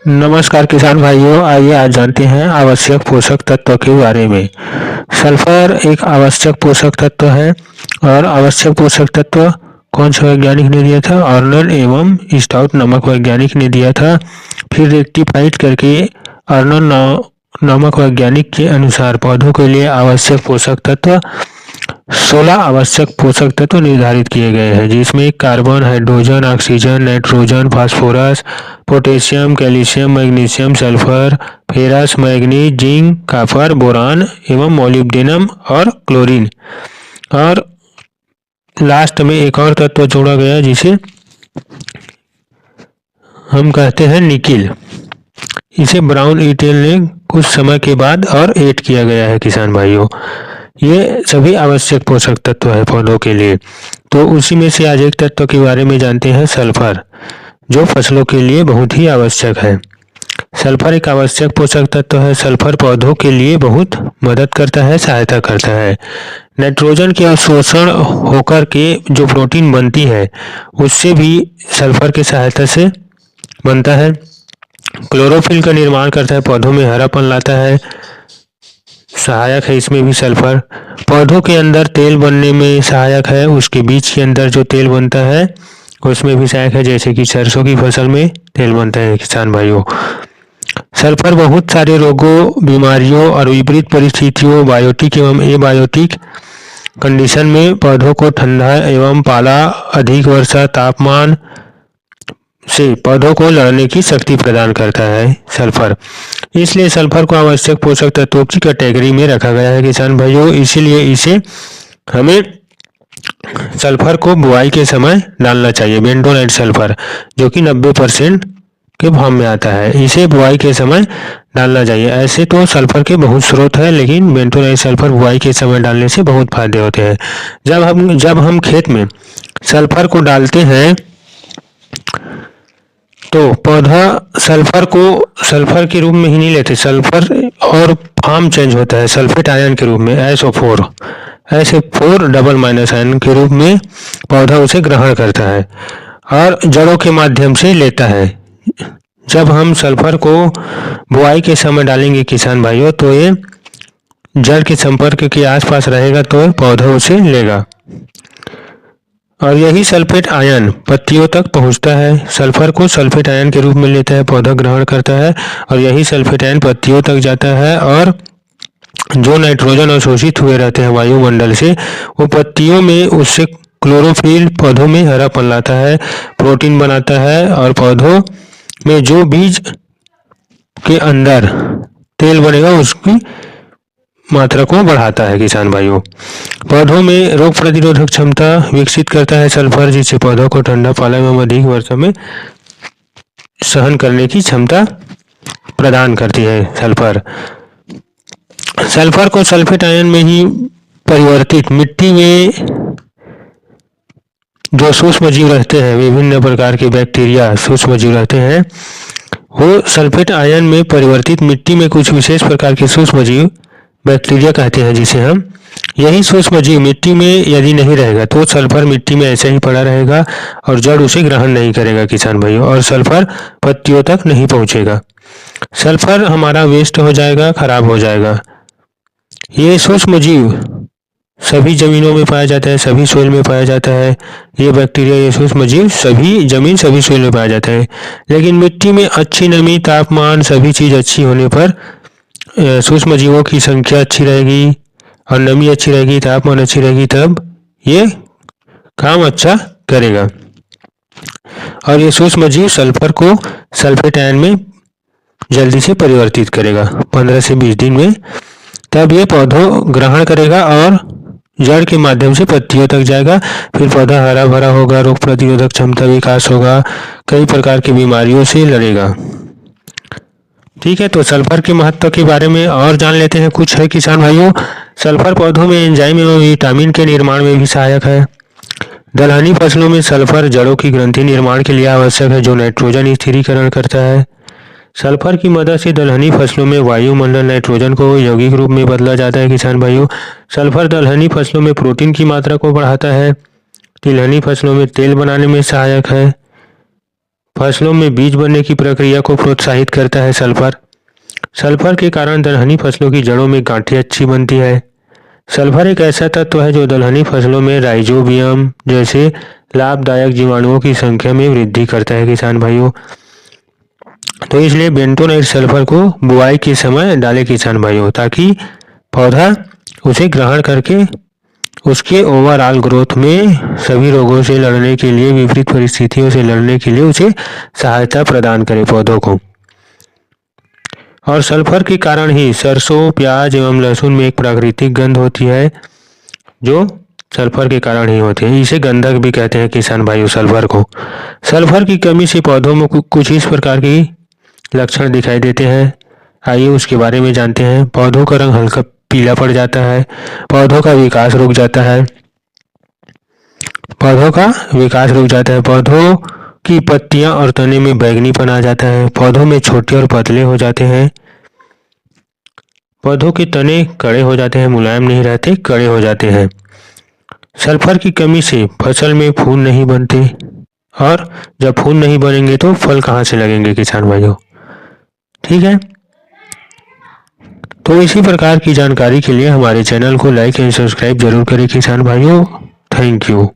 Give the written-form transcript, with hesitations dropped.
नमस्कार किसान भाइयों, आइए आज जानते हैं आवश्यक पोषक तत्व के बारे में। सल्फर एक आवश्यक पोषक तत्व है और आवश्यक पोषक तत्व कौन से वैज्ञानिक ने दिया था? अर्नल्ड एवं स्टाउट नामक वैज्ञानिक ने दिया था। फिर रेक्टिफाइड करके अर्नल्ड नामक वैज्ञानिक के अनुसार पौधों के लिए आवश्यक पोषक तत्व 16 आवश्यक पोषक तत्व निर्धारित किए गए हैं, जिसमें carbon, hydrogen, oxygen, nitrogen, phosphorus, potassium, calcium, magnesium, sulphur, ferrous, manganese, zinc, copper, boron एवं मोलिब्डेनम और क्लोरीन। और लास्ट में एक और तत्व जोड़ा गया जिसे हम कहते हैं निकिल। इसे ब्राउन ईटेल ने कुछ समय के बाद और ऐड किया गया है किसान भाइयों। ये सभी आवश्यक पोषक तत्व है पौधों के लिए। तो उसी में से आज एक तत्व के बारे में जानते हैं, सल्फर, जो फसलों के लिए बहुत ही आवश्यक है। सल्फर एक आवश्यक पोषक तत्व है। सल्फर पौधों के लिए बहुत मदद करता है, सहायता करता है। नाइट्रोजन के अवशोषण होकर के जो प्रोटीन बनती है उससे भी सल्फर की सहायता से बनता है। क्लोरोफिल का निर्माण करता है, पौधों में हरापन लाता है, सहायक है इसमें भी सल्फर। पौधों के अंदर तेल बनने में सहायक है, उसके बीज के अंदर जो तेल बनता है उसमें भी सहायक है, जैसे कि सरसों की फसल में तेल बनता है किसान भाइयों। सल्फर बहुत सारे रोगों, बीमारियों और विपरीत परिस्थितियों, बायोटिक एवं एबायोटिक कंडीशन में पौधों को ठंडा एवं पाला, अधिक वर्षा, तापमान से पौधों को लड़ने की शक्ति प्रदान करता है सल्फर। इसलिए सल्फर को आवश्यक पोषक तत्वों की कैटेगरी में रखा गया है किसान भाइयों। इसीलिए इसे हमें सल्फर को बुआई के समय डालना चाहिए। बेंटोनाइट सल्फर जो कि 90% के भाव में आता है, इसे बुआई के समय डालना चाहिए। ऐसे तो सल्फर के बहुत स्रोत है, लेकिन बेंटोनाइट सल्फर बुआई के समय डालने से बहुत फायदे होते हैं। जब हम खेत में सल्फर को डालते हैं तो पौधा सल्फर को सल्फर के रूप में ही नहीं लेते, सल्फर और फॉर्म चेंज होता है सल्फेट आयन के रूप में, SO4 डबल माइनस आयन के रूप में पौधा उसे ग्रहण करता है और जड़ों के माध्यम से लेता है। जब हम सल्फर को बुआई के समय डालेंगे किसान भाइयों, तो ये जड़ के संपर्क के आसपास रहेगा तो पौधा उसे लेगा और यही सल्फेट आयन पत्तियों तक पहुंचता है। सल्फर को सल्फेट आयन के रूप में लेता है, पौधा ग्रहण करता है और यही सल्फेट आयन पत्तियों तक जाता है और जो नाइट्रोजन अवशोषित हुए रहते हैं वायुमंडल से, वो पत्तियों में उससे क्लोरोफिल पौधों में हरापन लाता है, प्रोटीन बनाता है और पौधों में जो बीज के अंदर तेल बनेगा उसकी मात्रा को बढ़ाता है किसान भाइयों। पौधों में रोग प्रतिरोधक क्षमता विकसित करता है सल्फर, जिससे पौधों को ठंडा, पाला एवं अधिक वर्षा में सहन करने की क्षमता प्रदान करती है सल्फर। सल्फर को सल्फेट आयन में ही परिवर्तित मिट्टी में जो सूक्ष्म जीव रहते हैं, विभिन्न प्रकार के बैक्टीरिया सूक्ष्म जीव रहते हैं, वो सल्फेट आयन में परिवर्तित मिट्टी में कुछ विशेष प्रकार के सूक्ष्म जीव बैक्टीरिया कहते हैं, जिसे हम यही सूक्ष्म जीव मिट्टी में यदि नहीं रहेगा तो सल्फर मिट्टी में ऐसे ही पड़ा रहेगा और जड़ उसे ग्रहण नहीं करेगा किसान भाइयों, और सल्फर पत्तियों तक नहीं पहुंचेगा। सल्फर हमारा वेस्ट हो जाएगा, खराब हो जाएगा। ये सूक्ष्म जीव सभी जमीनों में पाया जाता है, सभी सोइल में पाया जाता है। ये बैक्टीरिया, ये सूक्ष्म जीव सभी जमीन, सभी सोइल में पाया जाता है। लेकिन मिट्टी में अच्छी नमी, तापमान, सभी चीज अच्छी होने पर सूक्ष्म जीवों की संख्या अच्छी रहेगी और नमी अच्छी रहेगी, तापमान अच्छी रहेगी, तब ये काम अच्छा करेगा और ये सूक्ष्म जीव सल्फर को सल्फेट आयन में जल्दी से परिवर्तित करेगा 15 से 20 दिन में। तब ये पौधों ग्रहण करेगा और जड़ के माध्यम से पत्तियों तक जाएगा। फिर पौधा हरा भरा होगा, रोग प्रतिरोधक क्षमता विकास होगा, कई प्रकार की बीमारियों से लड़ेगा। ठीक है, तो सल्फर के महत्व के बारे में और जान लेते हैं। कुछ है किसान भाइयों, सल्फर पौधों में एंजाइम एवं विटामिन के निर्माण में भी सहायक है। दलहनी फसलों में सल्फर जड़ों की ग्रंथि निर्माण के लिए आवश्यक है, जो नाइट्रोजन स्थिरीकरण करता है। सल्फर की मदद से दलहनी फसलों में वायुमंडल नाइट्रोजन को यौगिक रूप में बदला जाता है किसान भाइयों। सल्फर दलहनी फसलों में प्रोटीन की मात्रा को बढ़ाता है। तिलहनी फसलों में तेल बनाने में सहायक है। फसलों में बीज बनने की प्रक्रिया को प्रोत्साहित करता है सल्फर। सल्फर के कारण दलहनी फसलों की जड़ों में गांठें अच्छी बनती है। सल्फर एक ऐसा तत्व है जो दलहनी फसलों में राइजोबियम जैसे लाभदायक जीवाणुओं की संख्या में वृद्धि करता है किसान भाइयों। तो इसलिए बेंटोनाइट सल्फर को बुआई के समय डाले किसान भाइयों, ताकि पौधा उसे ग्रहण करके उसके ओवरऑल ग्रोथ में सभी रोगों से लड़ने के लिए, विपरीत परिस्थितियों से लड़ने के लिए उसे सहायता प्रदान करे पौधों को। और सल्फर के कारण ही सरसों, प्याज एवं लहसुन में एक प्राकृतिक गंध होती है, जो सल्फर के कारण ही होती है। इसे गंधक भी कहते हैं किसान भाइयों सल्फर को। सल्फर की कमी से पौधों में कुछ इस प्रकार के लक्षण दिखाई देते हैं। आइए उसके बारे में जानते हैं। पौधों का रंग हल्का पीला पड़ जाता है। पौधों का विकास रुक जाता है। पौधों की पत्तियां और तने में बैंगनीपन आ जाता है। पौधों में छोटे और पतले हो जाते हैं। पौधों के तने कड़े हो जाते हैं, मुलायम नहीं रहते, कड़े हो जाते हैं। सल्फर की कमी से फसल में फूल नहीं बनते, और जब फूल नहीं बनेंगे तो फल कहाँ से लगेंगे किसान भाइयों। ठीक है, तो इसी प्रकार की जानकारी के लिए हमारे चैनल को लाइक एंड सब्सक्राइब जरूर करें किसान भाइयों। Thank you.